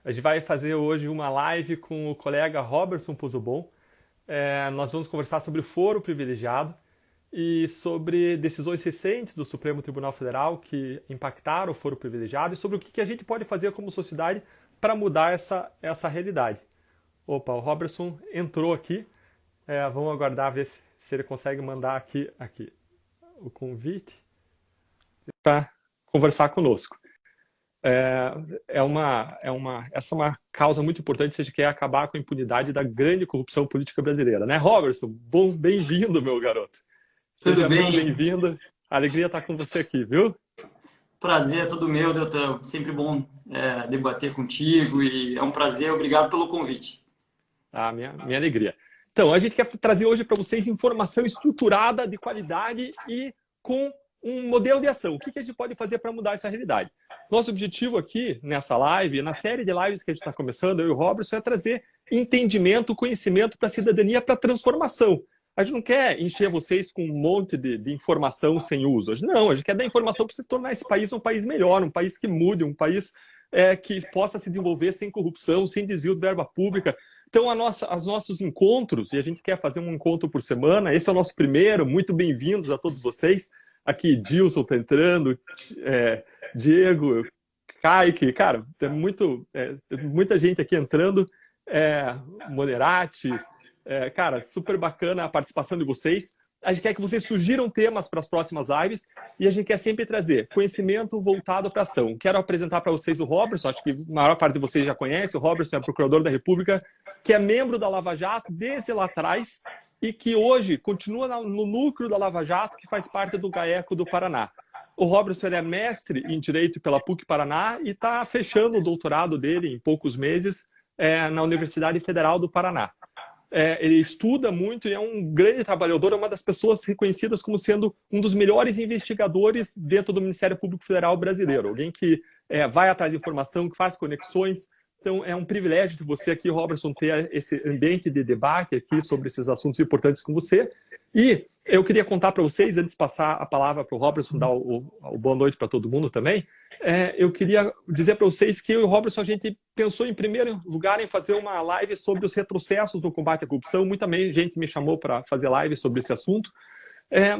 A gente vai fazer hoje uma live com o colega Robertson Pozobon. Nós vamos conversar sobre o foro privilegiado e sobre decisões recentes do Supremo Tribunal Federal que impactaram o foro privilegiado e sobre o que a gente pode fazer como sociedade para mudar essa realidade. Opa, o Robertson entrou aqui. Vamos aguardar ver se ele consegue mandar aqui o convite para conversar conosco. Essa é uma causa muito importante se a gente quer acabar com a impunidade da grande corrupção política brasileira, né, Robertson? Bem-vindo, meu garoto. Tudo Seja muito bem? bem-vindo. Alegria estar com você aqui, viu? Prazer é todo meu, Deltan. Sempre bom debater contigo e é um prazer. Obrigado pelo convite. Minha alegria. Então, a gente quer trazer hoje para vocês informação estruturada, de qualidade e com um modelo de ação. O que a gente pode fazer para mudar essa realidade? Nosso objetivo aqui, nessa live, na série de lives que a gente está começando, eu e o Robertson, é trazer entendimento, conhecimento para a cidadania, para a transformação. A gente não quer encher vocês com um monte de informação sem uso. Não, a gente quer dar informação para se tornar esse país um país melhor, um país que mude, um país que possa se desenvolver sem corrupção, sem desvio de verba pública. Então, os nossos encontros, e a gente quer fazer um encontro por semana, esse é o nosso primeiro, muito bem-vindos a todos vocês. Aqui, Dilson está entrando, Diego, Kaique, cara, tem muita gente aqui entrando, Moderati, cara, super bacana a participação de vocês. A gente quer que vocês sugiram temas para as próximas lives e a gente quer sempre trazer conhecimento voltado para ação. Quero apresentar para vocês o Robertson, acho que a maior parte de vocês já conhece. O Robertson é procurador da República, que é membro da Lava Jato desde lá atrás e que hoje continua no núcleo da Lava Jato, que faz parte do GAECO do Paraná. O Robertson é mestre em Direito pela PUC Paraná e está fechando o doutorado dele em poucos meses na Universidade Federal do Paraná. Ele estuda muito e é um grande trabalhador, é uma das pessoas reconhecidas como sendo um dos melhores investigadores dentro do Ministério Público Federal brasileiro. Alguém que vai atrás de informação, que faz conexões. Então, é um privilégio de você aqui, Robertson, ter esse ambiente de debate aqui sobre esses assuntos importantes com você. E eu queria contar para vocês, antes de passar a palavra para o Robertson, dar o boa noite para todo mundo também, eu queria dizer para vocês que eu e o Robertson, a gente pensou, em primeiro lugar, em fazer uma live sobre os retrocessos no combate à corrupção. Muita gente me chamou para fazer live sobre esse assunto.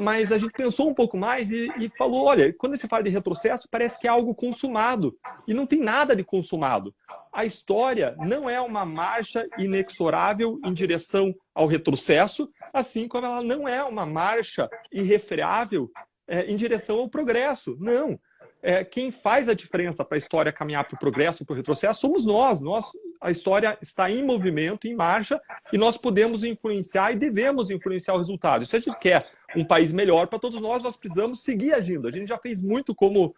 Mas a gente pensou um pouco mais e falou, olha, quando se fala de retrocesso, parece que é algo consumado. E não tem nada de consumado. A história não é uma marcha inexorável em direção ao retrocesso, assim como ela não é uma marcha irrefreável em direção ao progresso. Não. Quem faz a diferença para a história caminhar para o progresso, para o retrocesso, somos nós. A história está em movimento, em marcha, e nós podemos influenciar e devemos influenciar o resultado. Se a gente quer um país melhor para todos nós, nós precisamos seguir agindo. A gente já fez muito como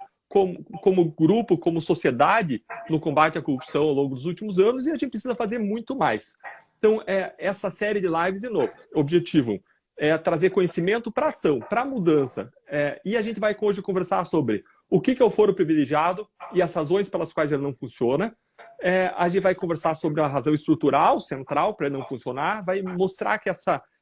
grupo, como sociedade, no combate à corrupção ao longo dos últimos anos, e a gente precisa fazer muito mais. Então, essa série de lives, de novo, objetivo é trazer conhecimento para ação, para mudança. E a gente vai hoje conversar sobre o que é o foro privilegiado e as razões pelas quais ele não funciona. A gente vai conversar sobre a razão estrutural, central, para ele não funcionar, vai mostrar que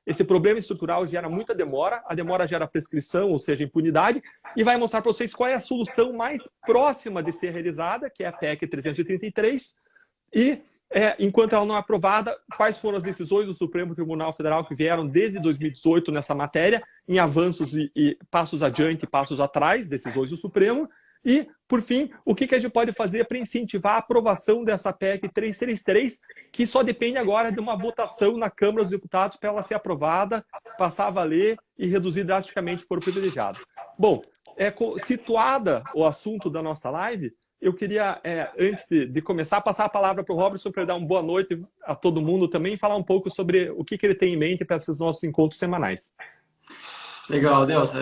esse problema estrutural gera muita demora, a demora gera prescrição, ou seja, impunidade, e vai mostrar para vocês qual é a solução mais próxima de ser realizada, que é a PEC 333, e, enquanto ela não é aprovada, quais foram as decisões do Supremo Tribunal Federal que vieram desde 2018 nessa matéria, em avanços e passos adiante e passos atrás, decisões do Supremo. E, por fim, o que a gente pode fazer para incentivar a aprovação dessa PEC 333, que só depende agora de uma votação na Câmara dos Deputados para ela ser aprovada, passar a valer e reduzir drasticamente o foro privilegiado. Bom, situada o assunto da nossa live, eu queria, antes de começar, passar a palavra para o Robertson para dar uma boa noite a todo mundo também e falar um pouco sobre o que ele tem em mente para esses nossos encontros semanais. Legal, Delta.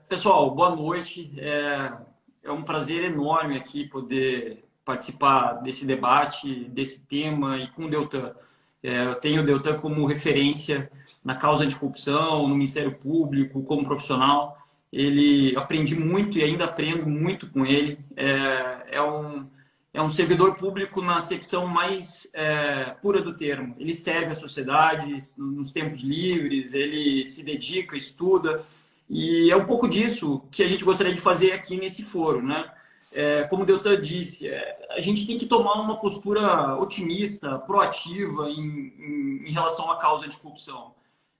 Pessoal, boa noite. É um prazer enorme aqui poder participar desse debate, desse tema e com o Deltan. Eu tenho o Deltan como referência na causa anticorrupção, no Ministério Público, como profissional. Aprendi muito e ainda aprendo muito com ele. É um servidor público na acepção mais pura do termo. Ele serve a sociedade nos tempos livres, ele se dedica, estuda, e é um pouco disso que a gente gostaria de fazer aqui nesse foro, né? como o Deltan disse, a gente tem que tomar uma postura otimista, proativa em relação à causa anticorrupção.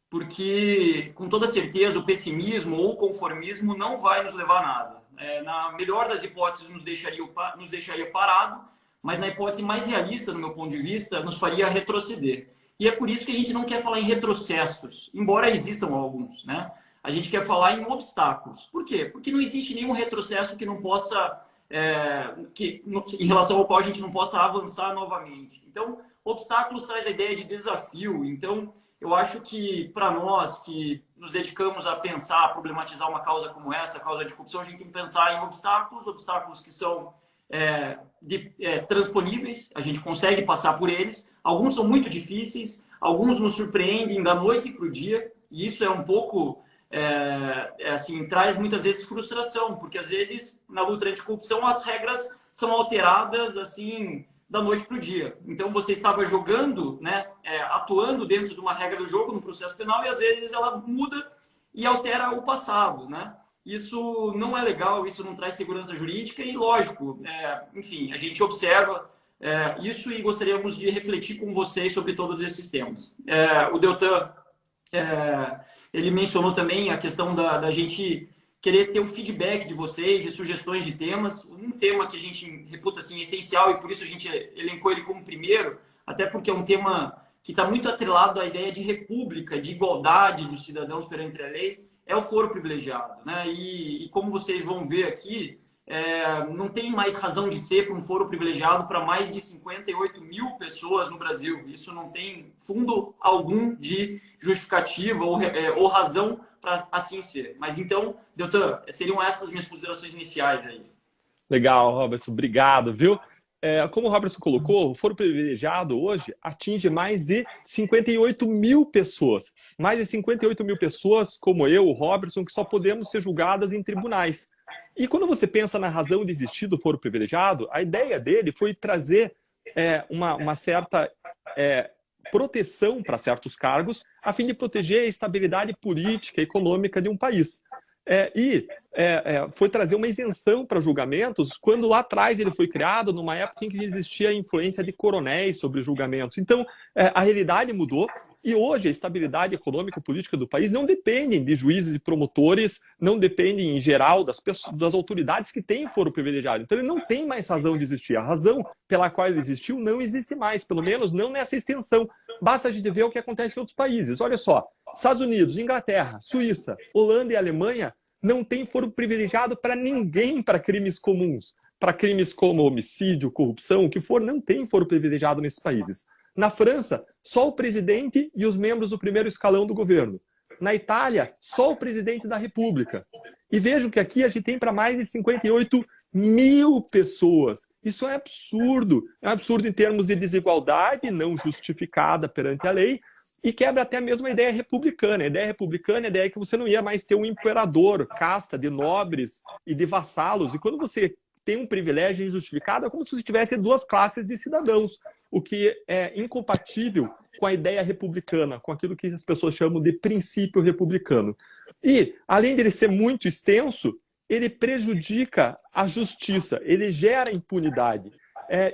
Porque, com toda certeza, o pessimismo ou o conformismo não vai nos levar a nada. Na melhor das hipóteses, nos deixaria parado, mas na hipótese mais realista, no meu ponto de vista, nos faria retroceder. E é por isso que a gente não quer falar em retrocessos, embora existam alguns, né? A gente quer falar em obstáculos. Por quê? Porque não existe nenhum retrocesso que não possa, em relação ao qual a gente não possa avançar novamente. Então, obstáculos traz a ideia de desafio. Então, eu acho que para nós que nos dedicamos a pensar, a problematizar uma causa como essa, a causa de corrupção, a gente tem que pensar em obstáculos que são transponíveis, a gente consegue passar por eles. Alguns são muito difíceis, alguns nos surpreendem da noite para o dia, e isso é um pouco, assim, traz muitas vezes frustração, porque às vezes na luta anticorrupção as regras são alteradas assim da noite para o dia. Então você estava jogando, né, atuando dentro de uma regra do jogo no processo penal e às vezes ela muda e altera o passado, né? Isso não é legal, isso não traz segurança jurídica e, lógico, enfim, a gente observa isso e gostaríamos de refletir com vocês sobre todos esses temas. O Deltan, ele mencionou também a questão da gente querer ter o feedback de vocês e sugestões de temas. Um tema que a gente reputa assim, essencial e por isso a gente elencou ele como primeiro, até porque é um tema que está muito atrelado à ideia de república, de igualdade dos cidadãos perante a lei, é o foro privilegiado, né? E como vocês vão ver aqui, não tem mais razão de ser para um foro privilegiado para mais de 58 mil pessoas no Brasil. Isso não tem fundo algum de justificativa ou razão para assim ser. Mas então, Deltan, seriam essas minhas considerações iniciais aí. Legal, Robertson, obrigado, viu? Como o Robertson colocou, o foro privilegiado hoje atinge mais de 58 mil pessoas. Mais de 58 mil pessoas, como eu, o Robertson, que só podemos ser julgadas em tribunais. E quando você pensa na razão de existir do foro privilegiado, a ideia dele foi trazer uma certa proteção para certos cargos, a fim de proteger a estabilidade política e econômica de um país. Foi trazer uma isenção para julgamentos quando lá atrás ele foi criado numa época em que existia a influência de coronéis sobre julgamentos. Então, a realidade mudou e hoje a estabilidade econômica e política do país não dependem de juízes e promotores, não dependem, em geral, das autoridades que têm foro privilegiado. Então, ele não tem mais razão de existir. A razão pela qual ele existiu não existe mais, pelo menos não nessa extensão. Basta a gente ver o que acontece em outros países. Olha só, Estados Unidos, Inglaterra, Suíça, Holanda e Alemanha não tem foro privilegiado para ninguém para crimes comuns. Para crimes como homicídio, corrupção, o que for, não tem foro privilegiado nesses países. Na França, só o presidente e os membros do primeiro escalão do governo. Na Itália, só o presidente da República. E vejam que aqui a gente tem para mais de 58 mil pessoas. Isso é absurdo. É um absurdo em termos de desigualdade não justificada perante a lei e quebra até mesmo a ideia republicana. A ideia republicana é a ideia que você não ia mais ter um imperador, casta de nobres e de vassalos. E quando você tem um privilégio injustificado, é como se você tivesse duas classes de cidadãos, o que é incompatível com a ideia republicana, com aquilo que as pessoas chamam de princípio republicano. E, além de ele ser muito extenso, ele prejudica a justiça, ele gera impunidade.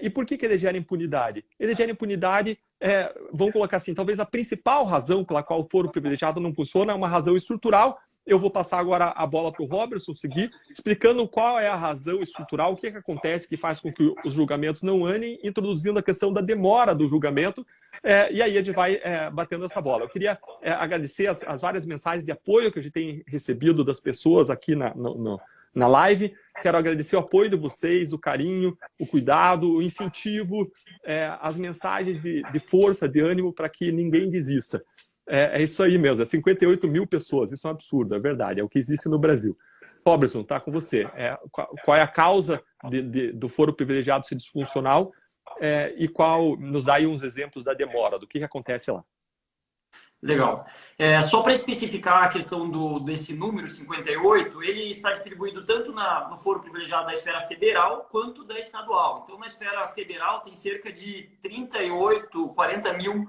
E por que ele gera impunidade? Ele gera impunidade, vamos colocar assim, talvez a principal razão pela qual o foro privilegiado não funciona é uma razão estrutural. Eu vou passar agora a bola para o Robertson seguir, explicando qual é a razão estrutural, o que acontece que faz com que os julgamentos não andem, introduzindo a questão da demora do julgamento, e aí a gente vai batendo essa bola. Eu queria agradecer as várias mensagens de apoio que a gente tem recebido das pessoas aqui na live. Quero agradecer o apoio de vocês, o carinho, o cuidado, o incentivo, as mensagens de força, de ânimo para que ninguém desista. É isso aí mesmo, 58 mil pessoas, isso é um absurdo, é verdade, é o que existe no Brasil. Robertson, tá com você. Qual é a causa do foro privilegiado ser disfuncional e nos dá aí uns exemplos da demora, do que acontece lá. Legal. Só para especificar a questão desse número 58, ele está distribuído tanto no foro privilegiado da esfera federal quanto da estadual. Então, na esfera federal tem cerca de 38, 40 mil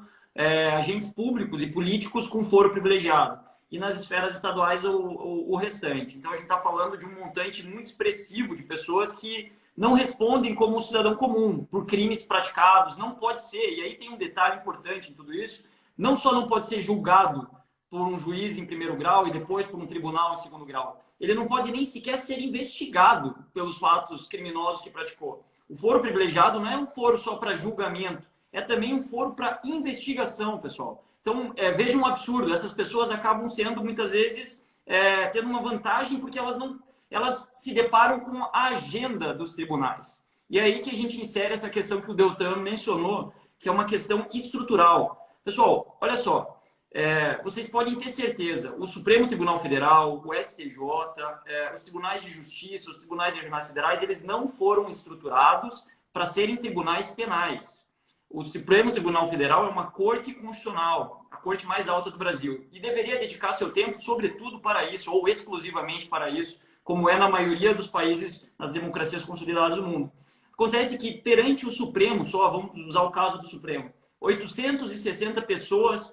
agentes públicos e políticos com foro privilegiado. e nas esferas estaduais o restante. Então, a gente está falando de um montante muito expressivo de pessoas que não respondem como um cidadão comum por crimes praticados. Não pode ser. E aí tem um detalhe importante em tudo isso. Não só não pode ser julgado por um juiz em primeiro grau e depois por um tribunal em segundo grau. Ele não pode nem sequer ser investigado pelos fatos criminosos que praticou. O foro privilegiado não é um foro só para julgamento, é também um foro para investigação, pessoal. Então, veja um absurdo. Essas pessoas acabam sendo, muitas vezes, tendo uma vantagem porque elas se deparam com a agenda dos tribunais. E é aí que a gente insere essa questão que o Deltan mencionou, que é uma questão estrutural. Pessoal, olha só, vocês podem ter certeza, o Supremo Tribunal Federal, o STJ, os tribunais de justiça, os tribunais regionais federais, eles não foram estruturados para serem tribunais penais. O Supremo Tribunal Federal é uma corte constitucional, a corte mais alta do Brasil, e deveria dedicar seu tempo, sobretudo, para isso, ou exclusivamente para isso, como é na maioria dos países, nas democracias consolidadas do mundo. Acontece que, perante o Supremo, só vamos usar o caso do Supremo, 860 pessoas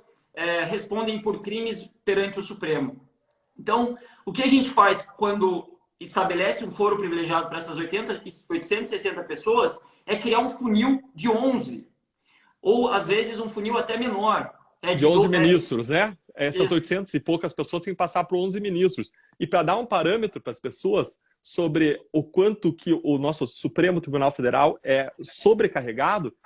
respondem por crimes perante o Supremo. Então, o que a gente faz quando estabelece um foro privilegiado para essas 860 pessoas é criar um funil de 11. Ou, às vezes, um funil até menor. De 11 ministros, né? Essas 800 e poucas pessoas têm que passar por 11 ministros. E para dar um parâmetro para as pessoas sobre o quanto que o nosso Supremo Tribunal Federal é sobrecarregado,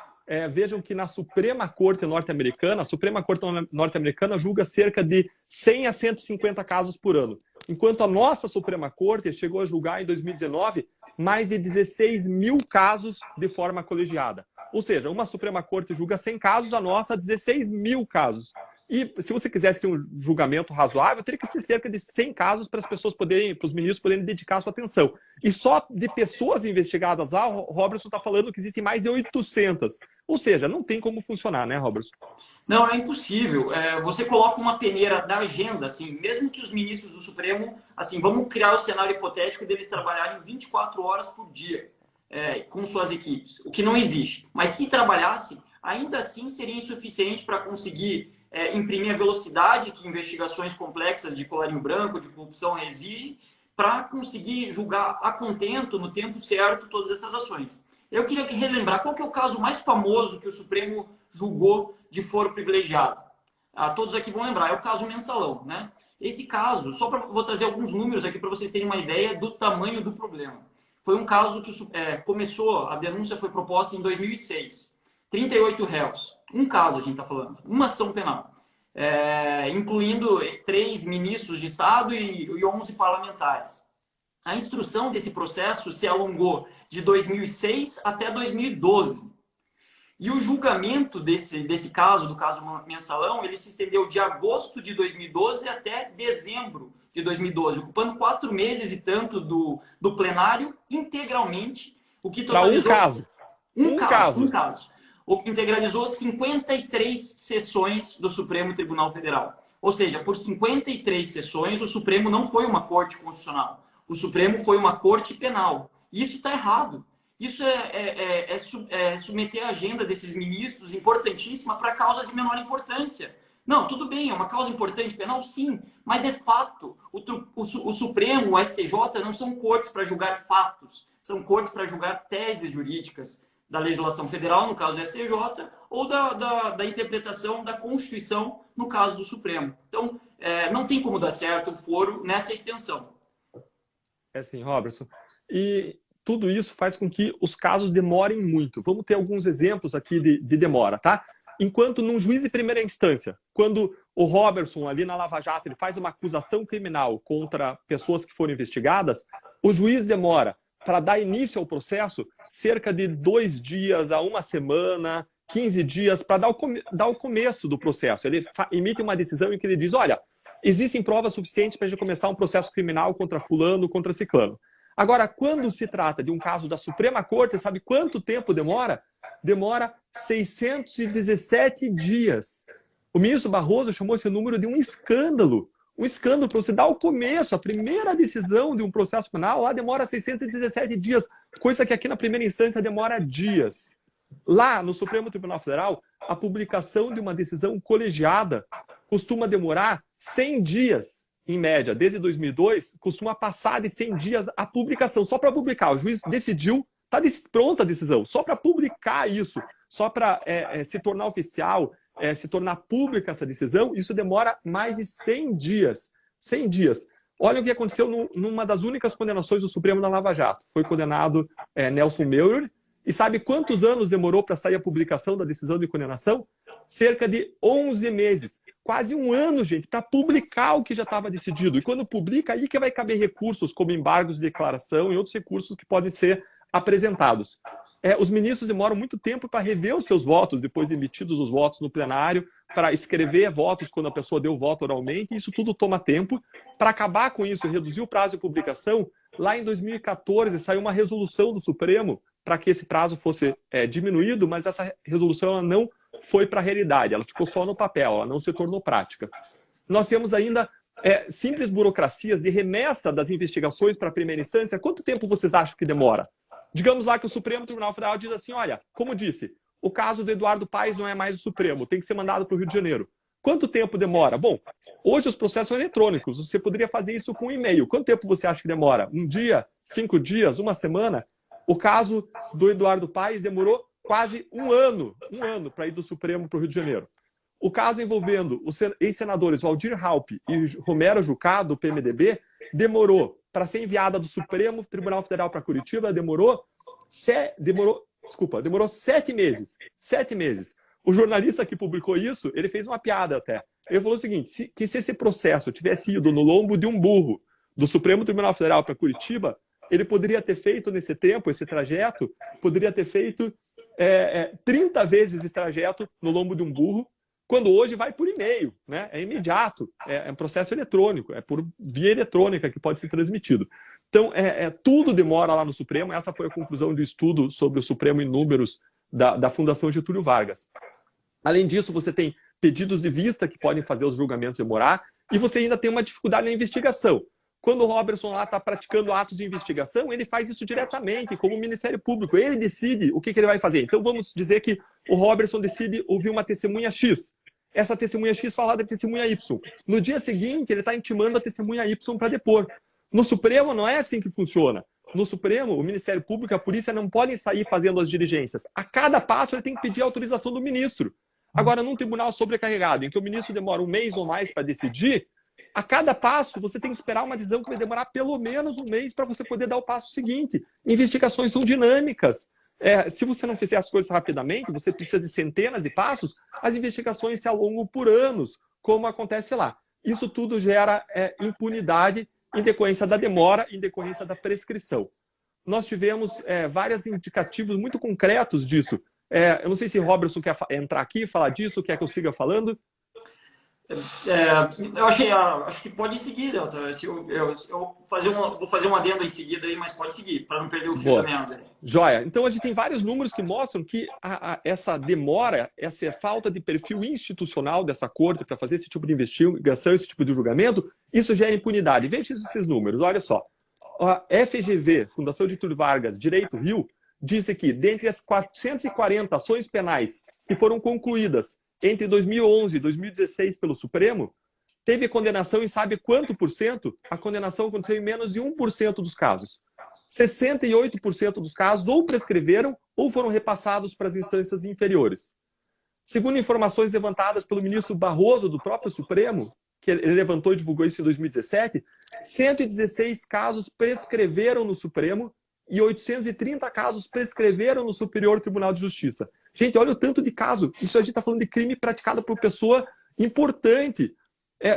vejam que na Suprema Corte norte-americana, a Suprema Corte norte-americana julga cerca de 100 a 150 casos por ano. Enquanto a nossa Suprema Corte chegou a julgar em 2019 mais de 16 mil casos de forma colegiada. Ou seja, uma Suprema Corte julga 100 casos, a nossa 16 mil casos. E se você quisesse ter um julgamento razoável, teria que ser cerca de 100 casos para as pessoas poderem, para os ministros poderem dedicar a sua atenção. E só de pessoas investigadas lá, o Robertson está falando que existem mais de 800. Ou seja, não tem como funcionar, né, Robertson? Não, é impossível. Você coloca uma peneira da agenda, assim, mesmo que os ministros do Supremo, assim, vamos criar o cenário hipotético deles trabalharem 24 horas por dia com suas equipes, o que não existe. Mas se trabalhassem, ainda assim seria insuficiente para conseguir imprimir a velocidade que investigações complexas de colarinho branco, de corrupção exigem, para conseguir julgar a contento, no tempo certo, todas essas ações. Eu queria relembrar qual que é o caso mais famoso que o Supremo julgou de foro privilegiado. Todos aqui vão lembrar, é o caso Mensalão, né? Esse caso, vou trazer alguns números aqui para vocês terem uma ideia do tamanho do problema. Foi um caso que a denúncia foi proposta em 2006. 38 réus. Um caso a gente está falando, uma ação penal. Incluindo 3 ministros de Estado e 11 parlamentares. A instrução desse processo se alongou de 2006 até 2012. E o julgamento desse caso, do caso Mensalão, ele se estendeu de agosto de 2012 até dezembro de 2012, ocupando 4 meses e tanto do plenário integralmente, o que totalizou... Para um caso. Um caso. O que integralizou 53 sessões do Supremo Tribunal Federal. Ou seja, por 53 sessões, o Supremo não foi uma corte constitucional. O Supremo foi uma corte penal. E isso está errado. Isso é submeter a agenda desses ministros importantíssima para causas de menor importância. Não, tudo bem, é uma causa importante penal, sim, mas é fato. O Supremo, o STJ, não são cortes para julgar fatos, são cortes para julgar teses jurídicas da legislação federal, no caso do STJ, ou da interpretação da Constituição, no caso do Supremo. Então, não tem como dar certo o foro nessa extensão. É sim, Robertson. E tudo isso faz com que os casos demorem muito. Vamos ter alguns exemplos aqui de demora, tá? Enquanto num juiz de primeira instância, quando o Robertson, ali na Lava Jato, ele faz uma acusação criminal contra pessoas que foram investigadas, o juiz demora para dar início ao processo cerca de 2 dias a 1 semana, 15 dias, para dar o começo do processo. Ele emite uma decisão em que ele diz, olha, existem provas suficientes para a gente começar um processo criminal contra fulano, contra ciclano. Agora, quando se trata de um caso da Suprema Corte, sabe quanto tempo demora? Demora 617 dias. O ministro Barroso chamou esse número de um escândalo. Um escândalo para você dar o começo, a primeira decisão de um processo penal, lá demora 617 dias, coisa que aqui na primeira instância demora dias. Lá no Supremo Tribunal Federal, a publicação de uma decisão colegiada costuma demorar 100 dias, em média, desde 2002, costuma passar de 100 dias a publicação. Só para publicar, o juiz decidiu, está pronta a decisão, só para publicar isso, só para se tornar oficial, se tornar pública essa decisão, isso demora mais de 100 dias. 100 dias. Olha o que aconteceu numa das únicas condenações do Supremo da Lava Jato. Foi condenado Nelson Meurer. E sabe quantos anos demorou para sair a publicação da decisão de condenação? Cerca de 11 meses. Quase um ano, gente, para publicar o que já estava decidido. E quando publica, aí que vai caber recursos como embargos de declaração e outros recursos que podem ser apresentados. Os ministros demoram muito tempo para rever os seus votos, depois de emitidos os votos no plenário, para escrever votos quando a pessoa deu o voto oralmente. Isso tudo toma tempo. Para acabar com isso, reduzir o prazo de publicação, lá em 2014 saiu uma resolução do Supremo para que esse prazo fosse diminuído, mas essa resolução ela não foi para a realidade, ela ficou só no papel, ela não se tornou prática. Nós temos ainda simples burocracias de remessa das investigações para a primeira instância. Quanto tempo vocês acham que demora? Digamos lá que o Supremo Tribunal Federal diz assim, olha, como disse, o caso do Eduardo Paes não é mais o Supremo, tem que ser mandado para o Rio de Janeiro. Quanto tempo demora? Bom, hoje os processos são eletrônicos, você poderia fazer isso com um e-mail. Quanto tempo você acha que demora? Um dia? 5 dias? Uma semana? O caso do Eduardo Paes demorou quase um ano para ir do Supremo para o Rio de Janeiro. O caso envolvendo os ex-senadores Waldir Raupp e Romero Jucá, do PMDB, demorou, para ser enviada do Supremo Tribunal Federal para Curitiba, demorou 7 meses. 7 meses. O jornalista que publicou isso, ele fez uma piada até. Ele falou o seguinte, se esse processo tivesse ido no lombo de um burro do Supremo Tribunal Federal para Curitiba, ele poderia ter feito nesse tempo, esse trajeto, poderia ter feito 30 vezes esse trajeto no lombo de um burro, quando hoje vai por e-mail, né? É imediato, é um processo eletrônico, é por via eletrônica que pode ser transmitido. Então, tudo demora lá no Supremo. Essa foi a conclusão do estudo sobre o Supremo em números da Fundação Getúlio Vargas. Além disso, você tem pedidos de vista que podem fazer os julgamentos demorar, e você ainda tem uma dificuldade na investigação. Quando o Robertson lá está praticando atos de investigação, ele faz isso diretamente, como o Ministério Público. Ele decide o que ele vai fazer. Então, vamos dizer que o Robertson decide ouvir uma testemunha X. Essa testemunha X fala da testemunha Y. No dia seguinte, ele está intimando a testemunha Y para depor. No Supremo, não é assim que funciona. No Supremo, o Ministério Público e a polícia não podem sair fazendo as diligências. A cada passo, ele tem que pedir a autorização do ministro. Agora, num tribunal sobrecarregado, em que o ministro demora um mês ou mais para decidir, a cada passo, você tem que esperar uma decisão que vai demorar pelo menos um mês para você poder dar o passo seguinte. Investigações são dinâmicas. Se você não fizer as coisas rapidamente, você precisa de centenas de passos, as investigações se alongam por anos, como acontece lá. Isso tudo gera impunidade em decorrência da demora, em decorrência da prescrição. Nós tivemos vários indicativos muito concretos disso. Eu não sei se o Robertson quer entrar aqui e falar disso, quer que eu siga falando? Eu acho que pode seguir, Delta. Vou fazer um adendo em seguida aí, mas pode seguir, para não perder o fio da meada. Joia. Então, a gente tem vários números que mostram que essa demora, essa falta de perfil institucional dessa corte para fazer esse tipo de investigação, esse tipo de julgamento, isso gera impunidade. Veja esses números, olha só. A FGV, Fundação Getúlio Vargas, Direito Rio, disse que, dentre as 440 ações penais que foram concluídas entre 2011 e 2016 pelo Supremo, teve condenação em sabe quanto por cento? A condenação aconteceu em menos de 1% dos casos. 68% dos casos ou prescreveram ou foram repassados para as instâncias inferiores. Segundo informações levantadas pelo ministro Barroso, do próprio Supremo, que ele levantou e divulgou isso em 2017, 116 casos prescreveram no Supremo e 830 casos prescreveram no Superior Tribunal de Justiça. Gente, olha o tanto de caso. Isso a gente está falando de crime praticado por pessoa importante.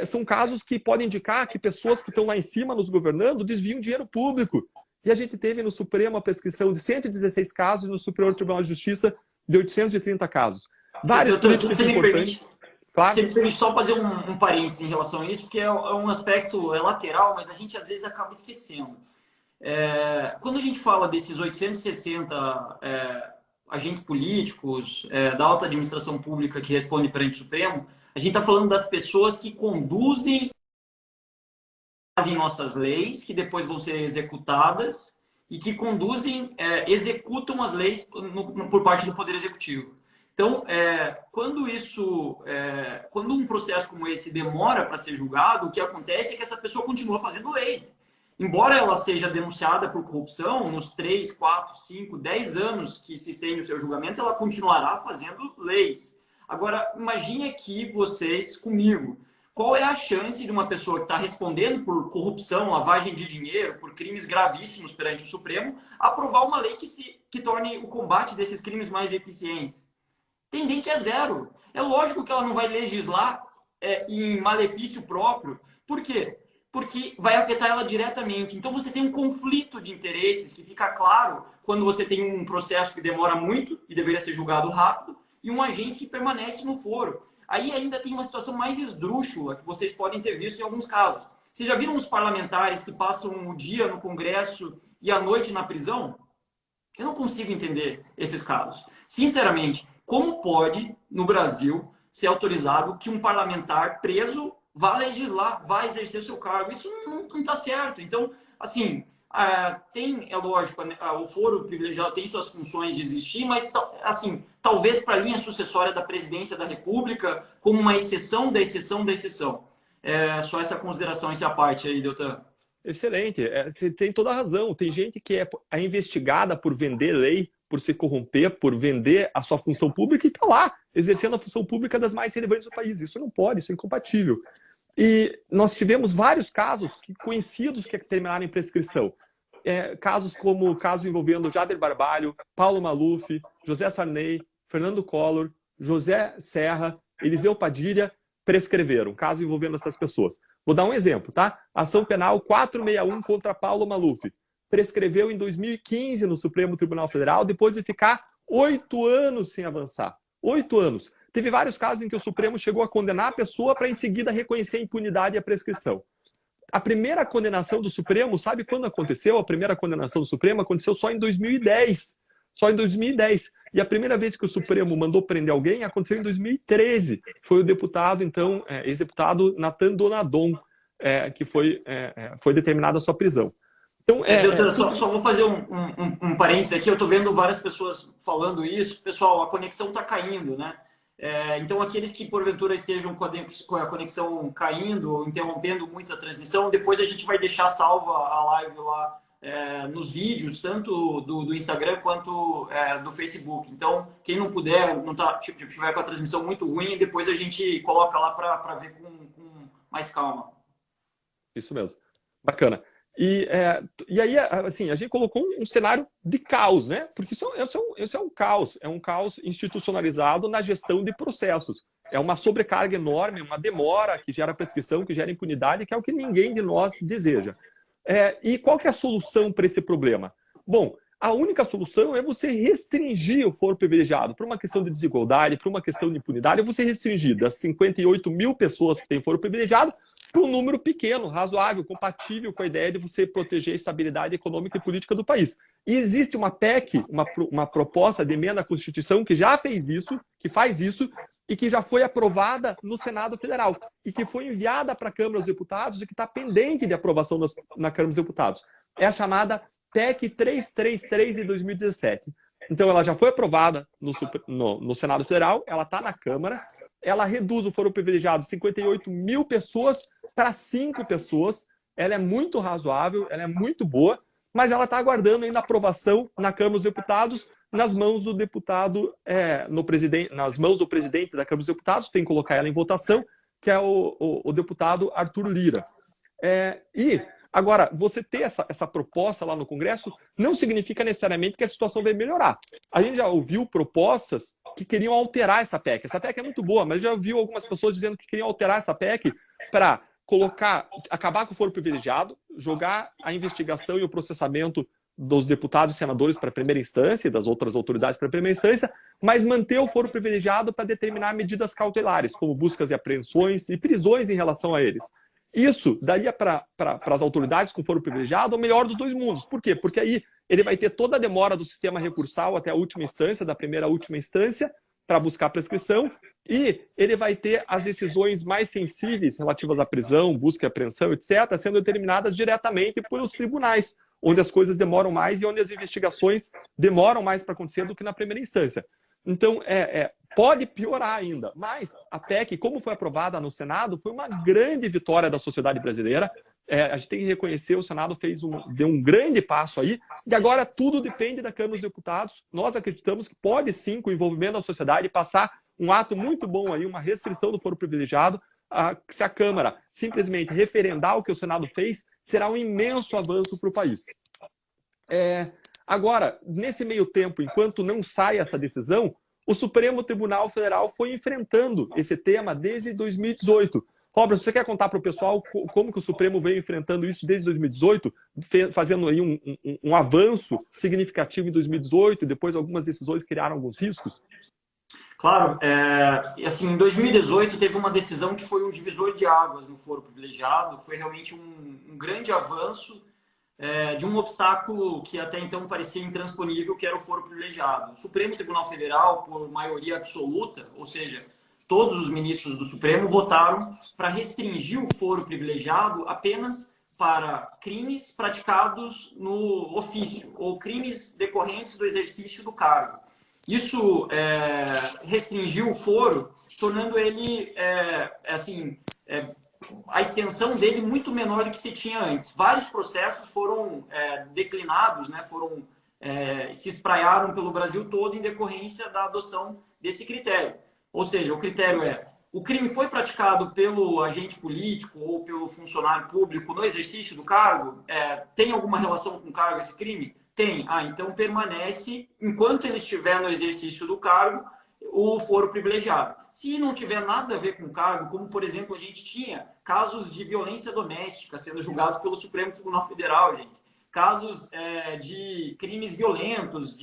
São casos que podem indicar que pessoas que estão lá em cima nos governando desviam dinheiro público. E a gente teve no Supremo a prescrição de 116 casos e no Superior Tribunal de Justiça de 830 casos. Vários críticos importantes. Claro. Você me permite só fazer um parênteses em relação a isso, porque é um aspecto lateral, mas a gente às vezes acaba esquecendo. Quando a gente fala desses 860 agentes políticos, da alta administração pública que responde perante o Supremo, a gente está falando das pessoas que conduzem, fazem nossas leis, que depois vão ser executadas, e que conduzem, executam as leis por parte do Poder Executivo. Então, quando um processo como esse demora para ser julgado, o que acontece é que essa pessoa continua fazendo lei. Embora ela seja denunciada por corrupção, nos 3, 4, 5, 10 anos que se estende o seu julgamento, ela continuará fazendo leis. Agora, imagine aqui vocês comigo. Qual é a chance de uma pessoa que está respondendo por corrupção, lavagem de dinheiro, por crimes gravíssimos perante o Supremo, aprovar uma lei que torne o combate desses crimes mais eficientes? Tendente é zero. É lógico que ela não vai legislar em malefício próprio. Por quê? Porque vai afetar ela diretamente. Então, você tem um conflito de interesses que fica claro quando você tem um processo que demora muito e deveria ser julgado rápido e um agente que permanece no foro. Aí ainda tem uma situação mais esdrúxula que vocês podem ter visto em alguns casos. Vocês já viram os parlamentares que passam o dia no Congresso e a noite na prisão? Eu não consigo entender esses casos. Sinceramente, como pode, no Brasil, ser autorizado que um parlamentar preso vá legislar, vá exercer o seu cargo? Isso não está certo. Então, assim, é lógico, o foro privilegiado tem suas funções de existir, mas, assim, talvez para a linha sucessória da presidência da República, como uma exceção da exceção da exceção. Só essa consideração, essa parte aí, Deltan. Excelente, você tem toda a razão. Tem gente que é investigada por vender lei, por se corromper, por vender a sua função pública e está lá, exercendo a função pública das mais relevantes do país. Isso não pode, isso é incompatível. E nós tivemos vários casos conhecidos que terminaram em prescrição. Casos como o caso envolvendo Jader Barbalho, Paulo Maluf, José Sarney, Fernando Collor, José Serra, Eliseu Padilha, prescreveram, caso envolvendo essas pessoas. Vou dar um exemplo, tá? Ação penal 461 contra Paulo Maluf. Prescreveu em 2015 no Supremo Tribunal Federal, depois de ficar 8 anos sem avançar. 8 anos. Teve vários casos em que o Supremo chegou a condenar a pessoa para em seguida reconhecer a impunidade e a prescrição. A primeira condenação do Supremo, sabe quando aconteceu? A primeira condenação do Supremo aconteceu só em 2010. Só em 2010. E a primeira vez que o Supremo mandou prender alguém aconteceu em 2013. Foi o deputado, então, ex-deputado Nathan Donadon, que foi determinada a sua prisão. Então, só vou fazer um parênteses aqui. Eu estou vendo várias pessoas falando isso. Pessoal, a conexão está caindo, né? Então, aqueles que porventura estejam com a conexão caindo ou interrompendo muito a transmissão, depois a gente vai deixar salva a live lá nos vídeos, tanto do Instagram quanto do Facebook. Então, quem não puder, tiver com a transmissão muito ruim, depois a gente coloca lá para ver com mais calma. Isso mesmo. Bacana. E aí, assim, a gente colocou um cenário de caos, né? Porque isso é um caos institucionalizado na gestão de processos. É uma sobrecarga enorme, uma demora que gera prescrição, que gera impunidade, que é o que ninguém de nós deseja. E qual que é a solução para esse problema? Bom, a única solução é você restringir o foro privilegiado por uma questão de desigualdade, por uma questão de impunidade, você restringir das 58 mil pessoas que têm foro privilegiado para um número pequeno, razoável, compatível com a ideia de você proteger a estabilidade econômica e política do país. E existe uma PEC, uma proposta de emenda à Constituição que já fez isso, que faz isso, e que já foi aprovada no Senado Federal, e que foi enviada para a Câmara dos Deputados e que está pendente de aprovação na Câmara dos Deputados. É a chamada PEC 333 de 2017. Então, ela já foi aprovada no Senado Federal, ela está na Câmara, ela reduz o foro privilegiado de 58 mil pessoas para 5 pessoas, ela é muito razoável, ela é muito boa, mas ela está aguardando ainda a aprovação na Câmara dos Deputados, nas mãos do deputado, nas mãos do presidente da Câmara dos Deputados, tem que colocar ela em votação, que é o deputado Arthur Lira. Agora, você ter essa proposta lá no Congresso não significa necessariamente que a situação vai melhorar. A gente já ouviu propostas que queriam alterar essa PEC. Essa PEC é muito boa, mas já ouviu algumas pessoas dizendo que queriam alterar essa PEC para acabar com o foro privilegiado, jogar a investigação e o processamento dos deputados e senadores para a primeira instância e das outras autoridades para a primeira instância, mas manter o foro privilegiado para determinar medidas cautelares, como buscas e apreensões e prisões em relação a eles. Isso daria para as autoridades com foro privilegiado o melhor dos dois mundos. Por quê? Porque aí ele vai ter toda a demora do sistema recursal até a última instância, da primeira à última instância, para buscar prescrição, e ele vai ter as decisões mais sensíveis relativas à prisão, busca e apreensão, etc., sendo determinadas diretamente pelos tribunais, onde as coisas demoram mais e onde as investigações demoram mais para acontecer do que na primeira instância. Então, pode piorar ainda. Mas a PEC, como foi aprovada no Senado, foi uma grande vitória da sociedade brasileira. A gente tem que reconhecer, o Senado deu um grande passo aí, e agora tudo depende da Câmara dos Deputados. Nós acreditamos que pode sim, com o envolvimento da sociedade, passar um ato muito bom aí, uma restrição do foro privilegiado. Se a Câmara simplesmente referendar o que o Senado fez, será um imenso avanço para o país. Agora, nesse meio tempo, enquanto não sai essa decisão, o Supremo Tribunal Federal foi enfrentando esse tema desde 2018. Roberto, você quer contar para o pessoal como que o Supremo veio enfrentando isso desde 2018, fazendo aí um avanço significativo em 2018, e depois algumas decisões criaram alguns riscos? Claro, assim, em 2018 teve uma decisão que foi um divisor de águas no foro privilegiado, foi realmente um grande avanço de um obstáculo que até então parecia intransponível, que era o foro privilegiado. O Supremo Tribunal Federal, por maioria absoluta, ou seja, todos os ministros do Supremo votaram para restringir o foro privilegiado apenas para crimes praticados no ofício ou crimes decorrentes do exercício do cargo. Isso restringiu o foro, tornando ele, a extensão dele muito menor do que se tinha antes. Vários processos foram declinados, né, se espraiaram pelo Brasil todo em decorrência da adoção desse critério. Ou seja, o critério o crime foi praticado pelo agente político ou pelo funcionário público no exercício do cargo? Tem alguma relação com o cargo esse crime? Tem. Então permanece, enquanto ele estiver no exercício do cargo, o foro privilegiado. Se não tiver nada a ver com o cargo, como, por exemplo, a gente tinha casos de violência doméstica sendo julgados pelo Supremo Tribunal Federal, gente. Casos de crimes violentos,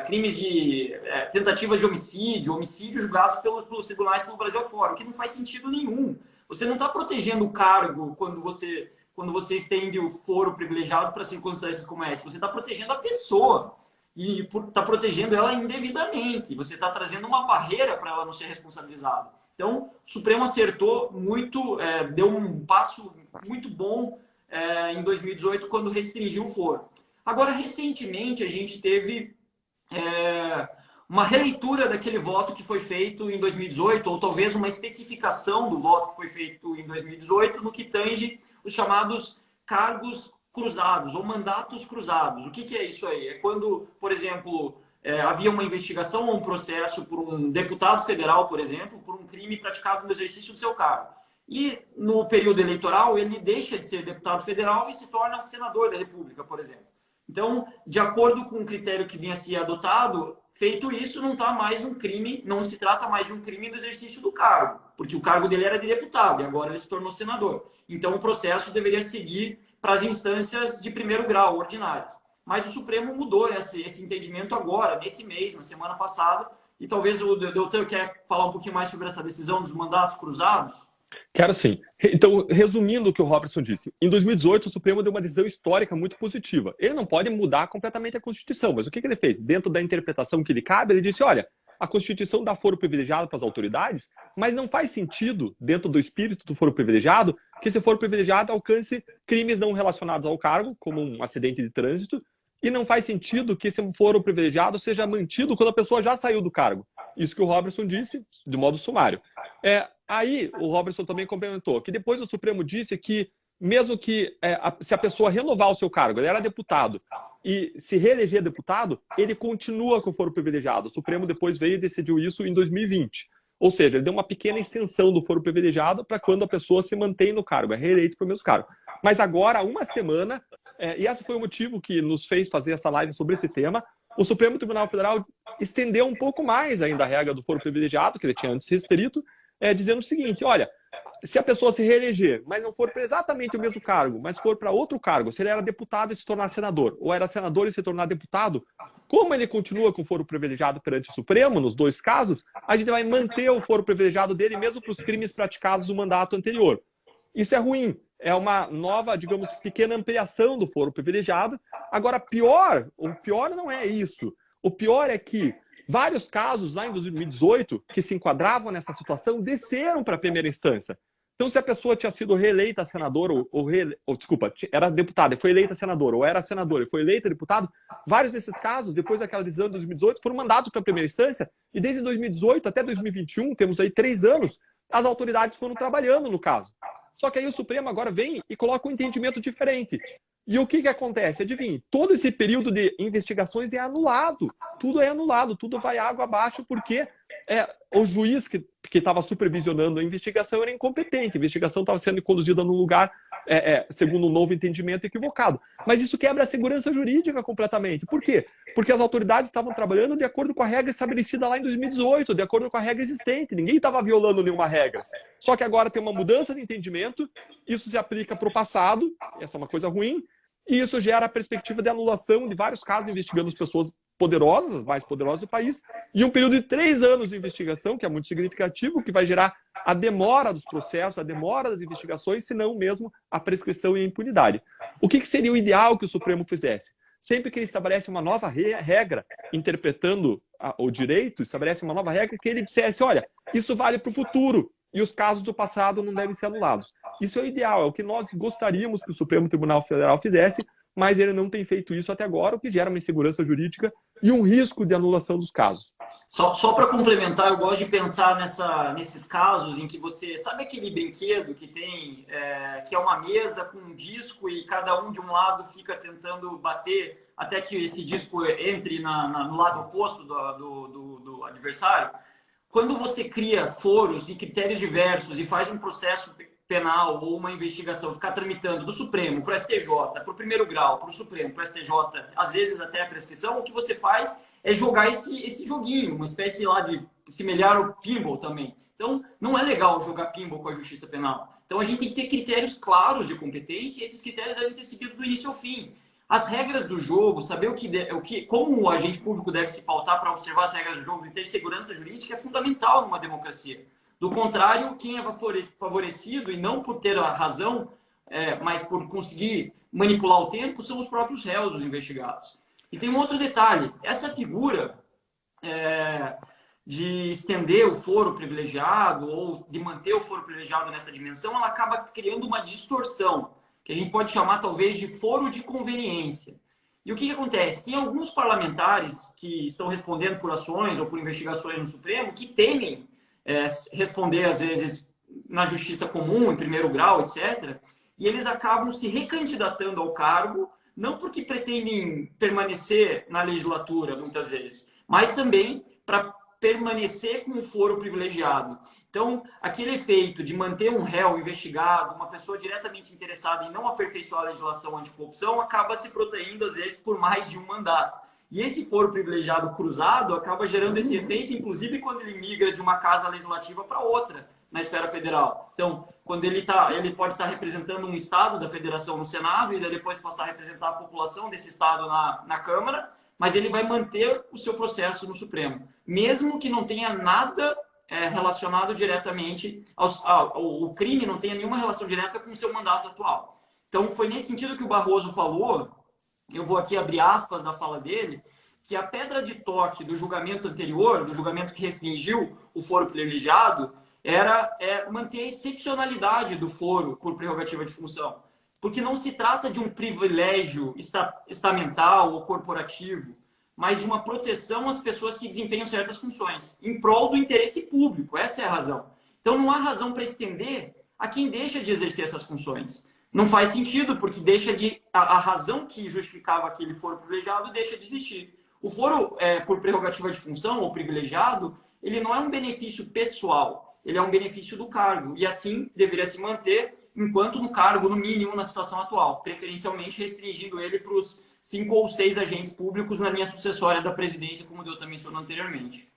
crimes de tentativa de homicídio julgados pelos tribunais pelo Brasil afora, o que não faz sentido nenhum. Você não está protegendo o cargo quando você estende o foro privilegiado para circunstâncias como essa. Você está protegendo a pessoa e está protegendo ela indevidamente. Você está trazendo uma barreira para ela não ser responsabilizada. Então, o Supremo acertou muito, deu um passo muito bom em 2018, quando restringiu o foro. Agora, recentemente, a gente teve uma releitura daquele voto que foi feito em 2018, ou talvez uma especificação do voto que foi feito em 2018, no que tange os chamados cargos cruzados ou mandatos cruzados. O que é isso aí? É quando, por exemplo, havia uma investigação ou um processo por um deputado federal, por exemplo, por um crime praticado no exercício do seu cargo. E no período eleitoral ele deixa de ser deputado federal e se torna senador da República, por exemplo. Então, de acordo com o critério que vinha a ser adotado, feito isso, não está mais um crime, não se trata mais de um crime no exercício do cargo, porque o cargo dele era de deputado e agora ele se tornou senador. Então, o processo deveria seguir para as instâncias de primeiro grau, ordinárias. Mas o Supremo mudou esse entendimento agora, nesse mês, na semana passada, e talvez o doutor quer falar um pouquinho mais sobre essa decisão dos mandatos cruzados. Quero sim. Então, resumindo o que o Robertson disse, em 2018 o Supremo deu uma decisão histórica muito positiva. Ele não pode mudar completamente a Constituição, mas o que ele fez? Dentro da interpretação que lhe cabe, ele disse, olha, a Constituição dá foro privilegiado para as autoridades, mas não faz sentido, dentro do espírito do foro privilegiado, que esse foro privilegiado alcance crimes não relacionados ao cargo, como um acidente de trânsito, e não faz sentido que esse foro privilegiado seja mantido quando a pessoa já saiu do cargo. Isso que o Robertson disse, de modo sumário. Aí, o Robertson também complementou que depois o Supremo disse que, mesmo que se a pessoa renovar o seu cargo, ele era deputado, e se reeleger deputado, ele continua com o foro privilegiado. O Supremo depois veio e decidiu isso em 2020. Ou seja, ele deu uma pequena extensão do foro privilegiado para quando a pessoa se mantém no cargo, é reeleito para o mesmo cargo. Mas agora, há uma semana, e esse foi o motivo que nos fez fazer essa live sobre esse tema, o Supremo Tribunal Federal estendeu um pouco mais ainda a regra do foro privilegiado, que ele tinha antes restrito, dizendo o seguinte, olha, se a pessoa se reeleger, mas não for para exatamente o mesmo cargo, mas for para outro cargo, se ele era deputado e se tornar senador, ou era senador e se tornar deputado, como ele continua com o foro privilegiado perante o Supremo, nos dois casos, a gente vai manter o foro privilegiado dele mesmo para os crimes praticados no mandato anterior. Isso é ruim. É uma nova, digamos, pequena ampliação do foro privilegiado. Agora, o pior não é isso. O pior é que vários casos lá em 2018 que se enquadravam nessa situação desceram para a primeira instância. Então, se a pessoa tinha sido reeleita senadora, era deputada e foi eleita senadora, ou era senadora e foi eleita deputado, vários desses casos, depois daquela decisão de 2018, foram mandados para a primeira instância E desde 2018 até 2021, temos aí 3 anos, as autoridades foram trabalhando no caso. Só que aí o Supremo agora vem e coloca um entendimento diferente. E o que acontece? Adivinhe, todo esse período de investigações é anulado. Tudo é anulado, tudo vai água abaixo, porque o juiz que estava supervisionando a investigação era incompetente. A investigação estava sendo conduzida num lugar, segundo um novo entendimento, equivocado. Mas isso quebra a segurança jurídica completamente. Por quê? Porque as autoridades estavam trabalhando de acordo com a regra estabelecida lá em 2018, de acordo com a regra existente. Ninguém estava violando nenhuma regra. Só que agora tem uma mudança de entendimento, isso se aplica para o passado, essa é uma coisa ruim, e isso gera a perspectiva de anulação de vários casos investigando as pessoas poderosas, as mais poderosas do país, e um período de 3 anos de investigação, que é muito significativo, que vai gerar a demora dos processos, a demora das investigações, se não mesmo a prescrição e a impunidade. O que seria o ideal que o Supremo fizesse? Sempre que ele estabelece uma nova regra, interpretando o direito, estabelece uma nova regra, que ele dissesse, olha, isso vale para o futuro, e os casos do passado não devem ser anulados. Isso é o ideal, é o que nós gostaríamos que o Supremo Tribunal Federal fizesse, mas ele não tem feito isso até agora, o que gera uma insegurança jurídica e um risco de anulação dos casos. Só para complementar, eu gosto de pensar nesses casos em que você... Sabe aquele brinquedo que tem, que é uma mesa com um disco e cada um de um lado fica tentando bater até que esse disco entre no lado oposto do adversário? Quando você cria foros e critérios diversos e faz um processo penal ou uma investigação ficar tramitando do Supremo para o STJ, para o primeiro grau, para o Supremo, para o STJ, às vezes até a prescrição, o que você faz é jogar esse joguinho, uma espécie lá de semelhar ao pinball também. Então, não é legal jogar pinball com a justiça penal. Então, a gente tem que ter critérios claros de competência e esses critérios devem ser seguidos do início ao fim. As regras do jogo, saber como o agente público deve se pautar para observar as regras do jogo e ter segurança jurídica é fundamental numa democracia. Do contrário, quem é favorecido, e não por ter a razão, mas por conseguir manipular o tempo, são os próprios réus, os investigados. E tem um outro detalhe, essa figura de estender o foro privilegiado ou de manter o foro privilegiado nessa dimensão, ela acaba criando uma distorção, que a gente pode chamar talvez de foro de conveniência. E o que acontece? Tem alguns parlamentares que estão respondendo por ações ou por investigações no Supremo que temem responder, às vezes, na justiça comum, em primeiro grau, etc. E eles acabam se recandidatando ao cargo, não porque pretendem permanecer na legislatura, muitas vezes, mas também para permanecer com o foro privilegiado. Então, aquele efeito de manter um réu investigado, uma pessoa diretamente interessada em não aperfeiçoar a legislação anticorrupção, acaba se protegendo, às vezes, por mais de um mandato. E esse foro privilegiado cruzado acaba gerando esse efeito, inclusive quando ele migra de uma casa legislativa para outra na esfera federal. Então, quando ele pode estar representando um estado da federação no Senado e depois passar a representar a população desse estado na Câmara, mas ele vai manter o seu processo no Supremo, mesmo que não tenha nada relacionado diretamente o crime não tenha nenhuma relação direta com o seu mandato atual. Então, foi nesse sentido que o Barroso falou. Eu vou aqui abrir aspas da fala dele, que a pedra de toque do julgamento anterior, do julgamento que restringiu o foro privilegiado, era manter a excepcionalidade do foro por prerrogativa de função. Porque não se trata de um privilégio estamental ou corporativo, mas de uma proteção às pessoas que desempenham certas funções, em prol do interesse público. Essa é a razão. Então, não há razão para estender a quem deixa de exercer essas funções. Não faz sentido, porque a razão que justificava aquele foro privilegiado deixa de existir. O foro por prerrogativa de função ou privilegiado, ele não é um benefício pessoal, ele é um benefício do cargo. E assim deveria se manter enquanto no cargo, no mínimo, na situação atual, preferencialmente restringindo ele para os 5 ou 6 agentes públicos na linha sucessória da presidência, como o Deltan mencionou anteriormente.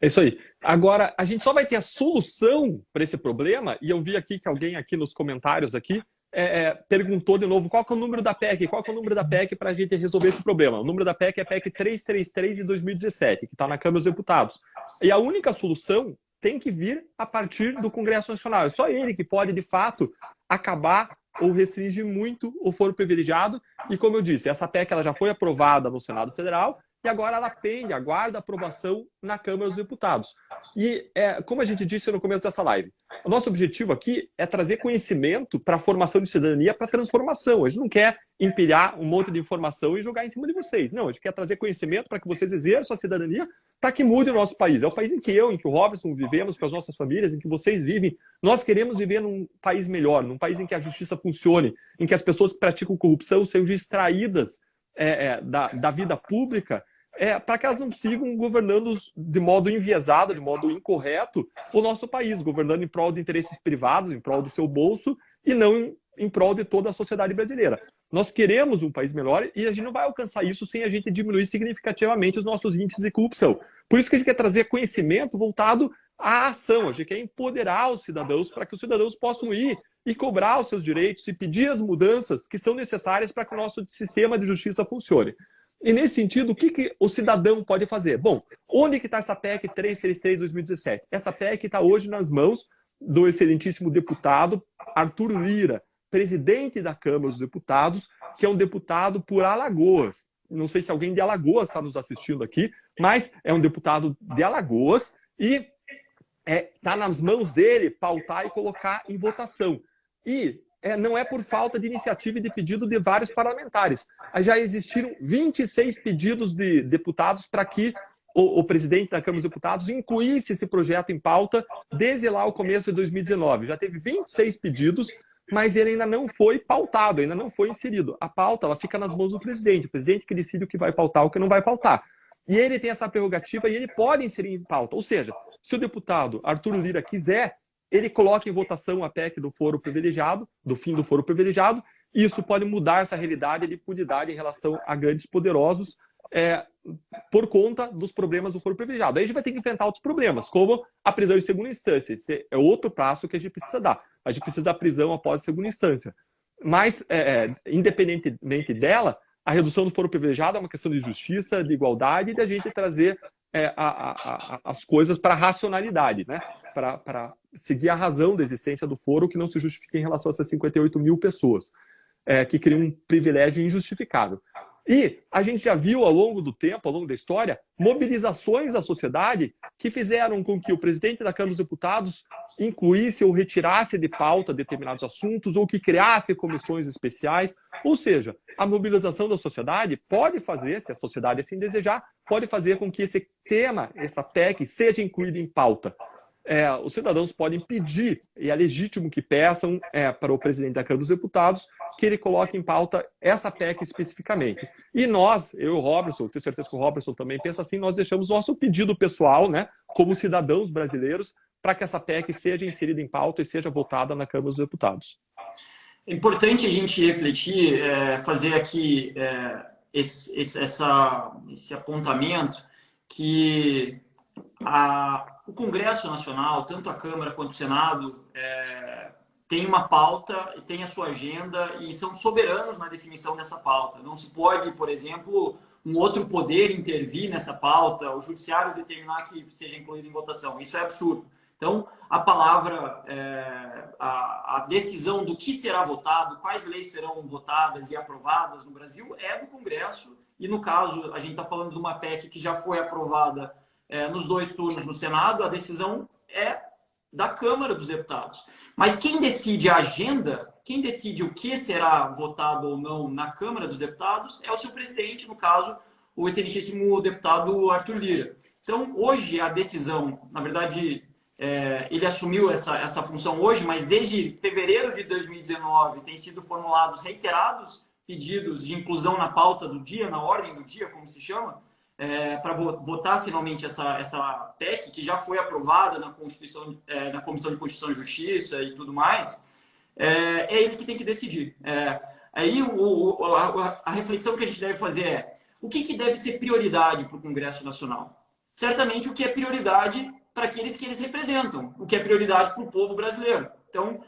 É isso aí. Agora, a gente só vai ter a solução para esse problema, e eu vi aqui que alguém aqui nos comentários aqui perguntou de novo qual que é o número da PEC, qual que é o número da PEC para a gente resolver esse problema. O número da PEC é a PEC 333 de 2017, que está na Câmara dos Deputados. E a única solução tem que vir a partir do Congresso Nacional. É só ele que pode, de fato, acabar ou restringir muito o foro privilegiado. E como eu disse, essa PEC ela já foi aprovada no Senado Federal, e agora ela pende, aguarda aprovação na Câmara dos Deputados. E, como a gente disse no começo dessa live, o nosso objetivo aqui é trazer conhecimento para a formação de cidadania, para a transformação. A gente não quer empilhar um monte de informação e jogar em cima de vocês. Não, a gente quer trazer conhecimento para que vocês exerçam a cidadania, para que mude o nosso país. É o país em que eu, em que o Robertson vivemos com as nossas famílias, em que vocês vivem. Nós queremos viver num país melhor, num país em que a justiça funcione, em que as pessoas que praticam corrupção sejam extraídas da vida pública, para que elas não sigam governando de modo enviesado, de modo incorreto, o nosso país, governando em prol de interesses privados, em prol do seu bolso, e não em prol de toda a sociedade brasileira. Nós queremos um país melhor e a gente não vai alcançar isso sem a gente diminuir significativamente os nossos índices de corrupção. Por isso que a gente quer trazer conhecimento voltado à ação, a gente quer empoderar os cidadãos para que os cidadãos possam ir e cobrar os seus direitos e pedir as mudanças que são necessárias para que o nosso sistema de justiça funcione. E nesse sentido, o que o cidadão pode fazer? Bom, onde que está essa PEC 333 de 2017? Essa PEC está hoje nas mãos do excelentíssimo deputado Arthur Lira, presidente da Câmara dos Deputados, que é um deputado por Alagoas. Não sei se alguém de Alagoas está nos assistindo aqui, mas é um deputado de Alagoas e está nas mãos dele pautar e colocar em votação. E não é por falta de iniciativa e de pedido de vários parlamentares. Já existiram 26 pedidos de deputados para que o presidente da Câmara dos Deputados incluísse esse projeto em pauta desde lá o começo de 2019. Já teve 26 pedidos, mas ele ainda não foi pautado, ainda não foi inserido. A pauta ela fica nas mãos do presidente. O presidente que decide o que vai pautar ou o que não vai pautar. E ele tem essa prerrogativa e ele pode inserir em pauta. Ou seja, se o deputado Arthur Lira quiser, ele coloca em votação a PEC do foro privilegiado, do fim do foro privilegiado, e isso pode mudar essa realidade de impunidade em relação a grandes poderosos por conta dos problemas do foro privilegiado. Aí a gente vai ter que enfrentar outros problemas, como a prisão em segunda instância. Esse é outro passo que a gente precisa dar. A gente precisa da prisão após a segunda instância. Mas, independentemente dela, a redução do foro privilegiado é uma questão de justiça, de igualdade e de a gente trazer as coisas para a racionalidade, né? Para seguir a razão da existência do foro, que não se justifica em relação a essas 58 mil pessoas que criam um privilégio injustificável. E a gente já viu ao longo do tempo, ao longo da história, mobilizações da sociedade que fizeram com que o presidente da Câmara dos Deputados incluísse ou retirasse de pauta determinados assuntos ou que criasse comissões especiais. Ou seja, a mobilização da sociedade pode fazer, se a sociedade assim desejar, pode fazer com que esse tema, essa PEC, seja incluído em pauta. Os cidadãos podem pedir, e é legítimo que peçam para o presidente da Câmara dos Deputados que ele coloque em pauta essa PEC especificamente. E nós, eu e o Robertson, tenho certeza que o Robertson também pensa assim, nós deixamos nosso pedido pessoal, né, como cidadãos brasileiros, para que essa PEC seja inserida em pauta e seja votada na Câmara dos Deputados. É importante a gente refletir, fazer aqui esse apontamento que o Congresso Nacional, tanto a Câmara quanto o Senado, tem uma pauta e tem a sua agenda e são soberanos na definição dessa pauta. Não se pode, por exemplo, um outro poder intervir nessa pauta, o judiciário determinar que seja incluído em votação. Isso é absurdo. Então, a palavra, a decisão do que será votado, quais leis serão votadas e aprovadas no Brasil é do Congresso. E, no caso, a gente está falando de uma PEC que já foi aprovada nos 2 turnos no Senado, a decisão é da Câmara dos Deputados. Mas quem decide a agenda, quem decide o que será votado ou não na Câmara dos Deputados é o seu presidente, no caso, o excelentíssimo deputado Arthur Lira. Então, hoje, a decisão, na verdade, ele assumiu essa função hoje, mas desde fevereiro de 2019 tem sido formulados reiterados pedidos de inclusão na pauta do dia, na ordem do dia, como se chama, para votar finalmente essa PEC, que já foi aprovada na Comissão de Constituição e Justiça e tudo mais, é ele que tem que decidir. Aí a reflexão que a gente deve fazer é o que deve ser prioridade para o Congresso Nacional? Certamente o que é prioridade para aqueles que eles representam, o que é prioridade para o povo brasileiro. Então,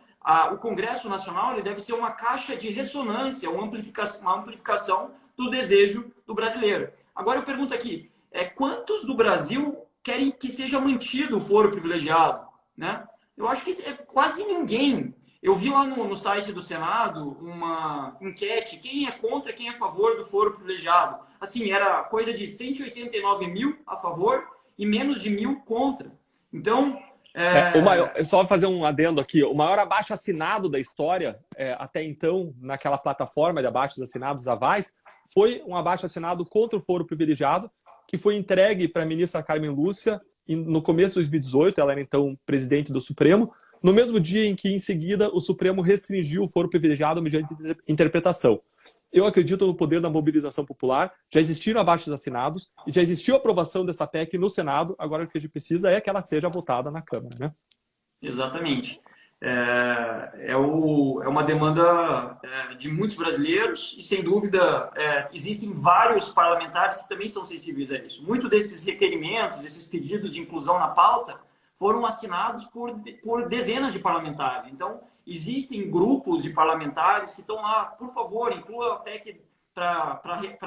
o Congresso Nacional ele deve ser uma caixa de ressonância, uma amplificação do desejo do brasileiro. Agora eu pergunto aqui, quantos do Brasil querem que seja mantido o foro privilegiado? Né? Eu acho que quase ninguém. Eu vi lá no site do Senado uma enquete, quem é contra, quem é a favor do foro privilegiado. assim, era coisa de 189 mil a favor e menos de 1.000 contra. Então, só fazer um adendo aqui, o maior abaixo-assinado da história, até então, naquela plataforma de abaixo-assinados avais, foi um abaixo-assinado contra o foro privilegiado, que foi entregue para a ministra Carmen Lúcia no começo de 2018, ela era então presidente do Supremo, no mesmo dia em que, em seguida, o Supremo restringiu o foro privilegiado mediante interpretação. Eu acredito no poder da mobilização popular, já existiram abaixo-assinados e já existiu a aprovação dessa PEC no Senado, agora o que a gente precisa é que ela seja votada na Câmara, né? Exatamente. É uma demanda de muitos brasileiros e, sem dúvida, existem vários parlamentares que também são sensíveis a isso. Muitos desses requerimentos, esses pedidos de inclusão na pauta, foram assinados por dezenas de parlamentares. Então, existem grupos de parlamentares que estão lá, por favor, inclua a PEC para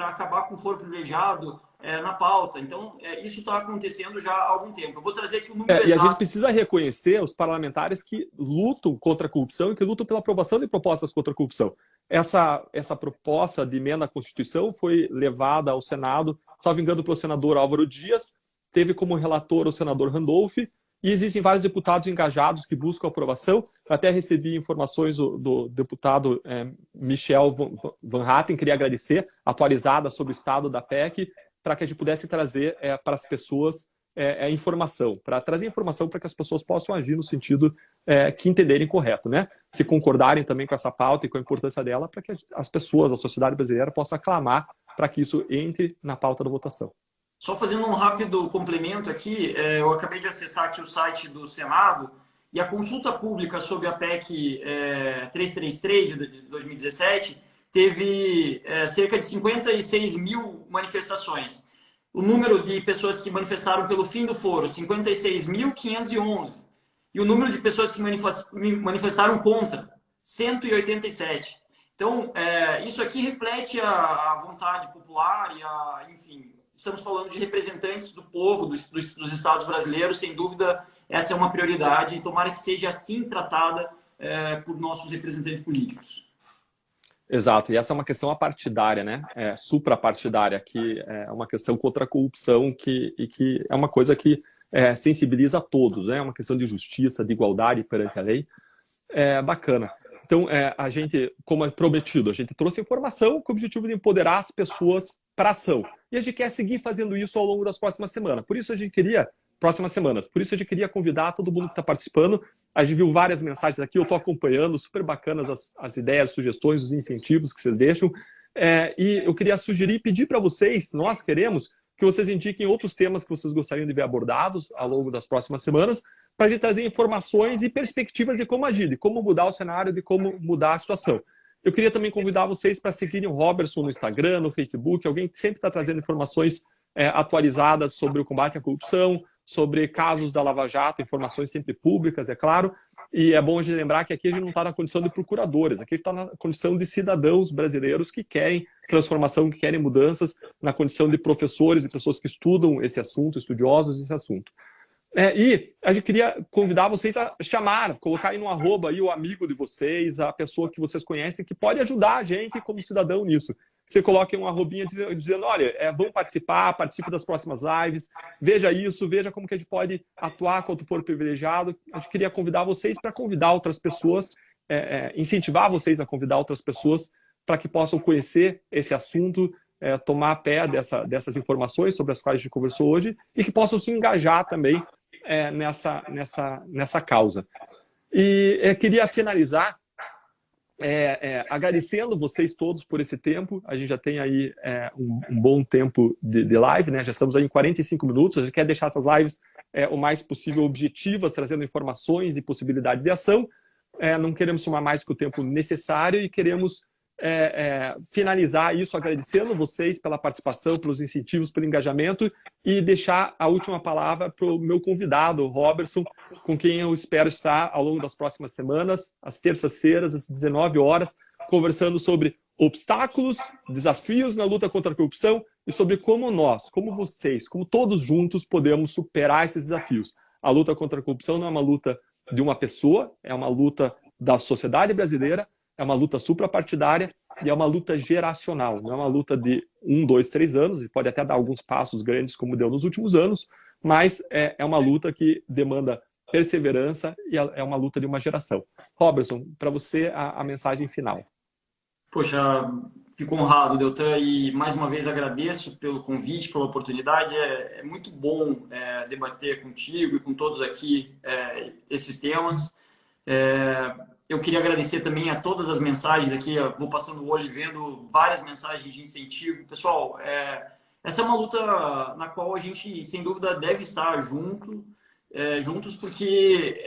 acabar com o foro privilegiado na pauta. Então, isso está acontecendo já há algum tempo. Eu vou trazer aqui o número exato. E a gente precisa reconhecer os parlamentares que lutam contra a corrupção e que lutam pela aprovação de propostas contra a corrupção. Essa proposta de emenda à Constituição foi levada ao Senado, salvo engano, pelo senador Álvaro Dias, teve como relator o senador Randolph, e existem vários deputados engajados que buscam aprovação. Eu até recebi informações do deputado Michel Van Hatten, queria agradecer, atualizada sobre o estado da PEC, para que a gente pudesse trazer para as pessoas informação, para trazer informação para que as pessoas possam agir no sentido que entenderem correto, né? Se concordarem também com essa pauta e com a importância dela, para que as pessoas, a sociedade brasileira, possam aclamar para que isso entre na pauta da votação. Só fazendo um rápido complemento aqui, eu acabei de acessar aqui o site do Senado e a consulta pública sobre a PEC 333 de 2017 teve cerca de 56 mil manifestações. O número de pessoas que manifestaram pelo fim do foro, 56.511. E o número de pessoas que manifestaram contra, 187. Então, isso aqui reflete a vontade popular e enfim, estamos falando de representantes do povo, dos estados brasileiros, sem dúvida, essa é uma prioridade e tomara que seja assim tratada por nossos representantes políticos. Exato, e essa é uma questão apartidária, né? Suprapartidária, que é uma questão contra a corrupção e que é uma coisa que sensibiliza a todos, né? É uma questão de justiça, de igualdade perante a lei. Bacana. Então, a gente, como é prometido, a gente trouxe informação com o objetivo de empoderar as pessoas para a ação. E a gente quer seguir fazendo isso ao longo das próximas semanas. Por isso a gente queria convidar todo mundo que está participando. A gente viu várias mensagens aqui, eu estou acompanhando, super bacanas as ideias, sugestões, os incentivos que vocês deixam. E eu queria sugerir e pedir para vocês, nós queremos que vocês indiquem outros temas que vocês gostariam de ver abordados ao longo das próximas semanas, para a gente trazer informações e perspectivas de como agir, de como mudar o cenário, de como mudar a situação. Eu queria também convidar vocês para seguirem o Robertson no Instagram, no Facebook, alguém que sempre está trazendo informações atualizadas sobre o combate à corrupção, sobre casos da Lava Jato, informações sempre públicas, é claro. E é bom a gente lembrar que aqui a gente não está na condição de procuradores, aqui a gente está na condição de cidadãos brasileiros que querem transformação, que querem mudanças, na condição de professores e pessoas que estudam esse assunto, estudiosos desse assunto. E a gente queria convidar vocês a chamar, colocar aí no arroba aí o amigo de vocês, a pessoa que vocês conhecem, que pode ajudar a gente como cidadão nisso. Você coloque um arrobinha dizendo, olha, vão participar, participe das próximas lives, veja isso, veja como que a gente pode atuar quando for privilegiado. A gente queria convidar vocês para convidar outras pessoas, incentivar vocês a convidar outras pessoas para que possam conhecer esse assunto, tomar pé dessas informações sobre as quais a gente conversou hoje e que possam se engajar também nessa causa. E queria finalizar agradecendo vocês todos por esse tempo. A gente já tem aí um bom tempo de live, né? Já estamos aí em 45 minutos. A gente quer deixar essas lives o mais possível objetivas, trazendo informações e possibilidade de ação. Não queremos tomar mais que o tempo necessário e queremos finalizar isso agradecendo vocês pela participação, pelos incentivos, pelo engajamento e deixar a última palavra para o meu convidado, Robertson, com quem eu espero estar ao longo das próximas semanas, às terças-feiras, às 19 horas, conversando sobre obstáculos, desafios na luta contra a corrupção e sobre como nós, como vocês, como todos juntos podemos superar esses desafios. A luta contra a corrupção não é uma luta de uma pessoa, é uma luta da sociedade brasileira, é uma luta suprapartidária e é uma luta geracional, não é uma luta de 1, 2, 3 anos, e pode até dar alguns passos grandes como deu nos últimos anos, mas é uma luta que demanda perseverança e é uma luta de uma geração. Robertson, para você a mensagem final. Poxa, fico honrado, Deltan, e mais uma vez agradeço pelo convite, pela oportunidade. É muito bom debater contigo e com todos aqui esses temas. Eu queria agradecer também a todas as mensagens aqui. Eu vou passando o olho e vendo várias mensagens de incentivo. Pessoal, essa é uma luta na qual a gente, sem dúvida, deve estar juntos, porque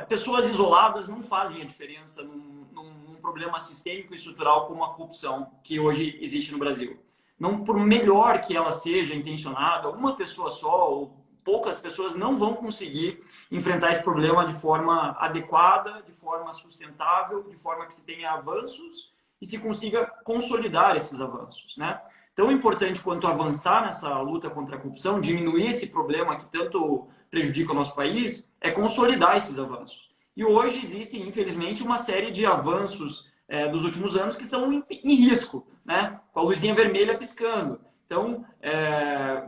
pessoas isoladas não fazem a diferença num problema sistêmico e estrutural como a corrupção que hoje existe no Brasil. Não, por melhor que ela seja intencionada, uma pessoa só ou poucas pessoas não vão conseguir enfrentar esse problema de forma adequada, de forma sustentável, de forma que se tenha avanços e se consiga consolidar esses avanços, né? Tão importante quanto avançar nessa luta contra a corrupção, diminuir esse problema que tanto prejudica o nosso país, é consolidar esses avanços. E hoje existem, infelizmente, uma série de avanços dos últimos anos que estão em risco, né? Com a luzinha vermelha piscando. Então,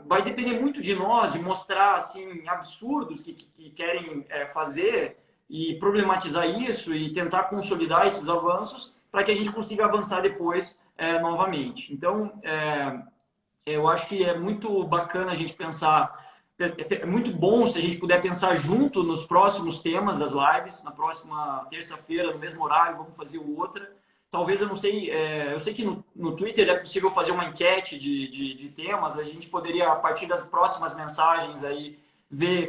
vai depender muito de nós, de mostrar assim, absurdos que querem fazer e problematizar isso e tentar consolidar esses avanços para que a gente consiga avançar depois novamente. Então, eu acho que é muito bacana a gente pensar, é muito bom se a gente puder pensar junto nos próximos temas das lives, na próxima terça-feira, no mesmo horário, vamos fazer outra. Talvez, eu não sei, eu sei que no Twitter é possível fazer uma enquete de temas, a gente poderia, a partir das próximas mensagens, aí,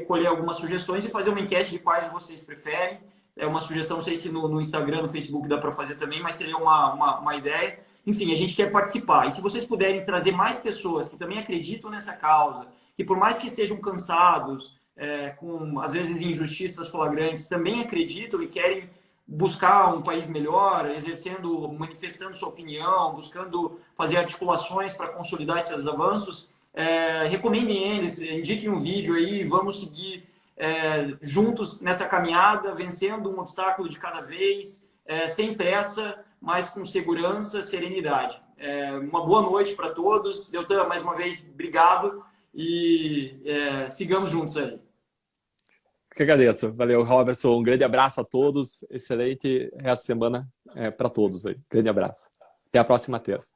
colher algumas sugestões e fazer uma enquete de quais vocês preferem. É uma sugestão, não sei se no Instagram, no Facebook dá para fazer também, mas seria uma ideia. Enfim, a gente quer participar. E se vocês puderem trazer mais pessoas que também acreditam nessa causa, que por mais que estejam cansados, com, às vezes, injustiças flagrantes, também acreditam e querem buscar um país melhor, manifestando sua opinião, buscando fazer articulações para consolidar esses avanços, recomendem eles, indiquem um vídeo aí, vamos seguir juntos nessa caminhada, vencendo um obstáculo de cada vez, sem pressa, mas com segurança, serenidade. Uma boa noite para todos. Deltan, mais uma vez, obrigado e sigamos juntos aí. Que agradeço. Valeu, Robertson. Um grande abraço a todos. Excelente resto de semana para todos aí. Grande abraço. Até a próxima terça.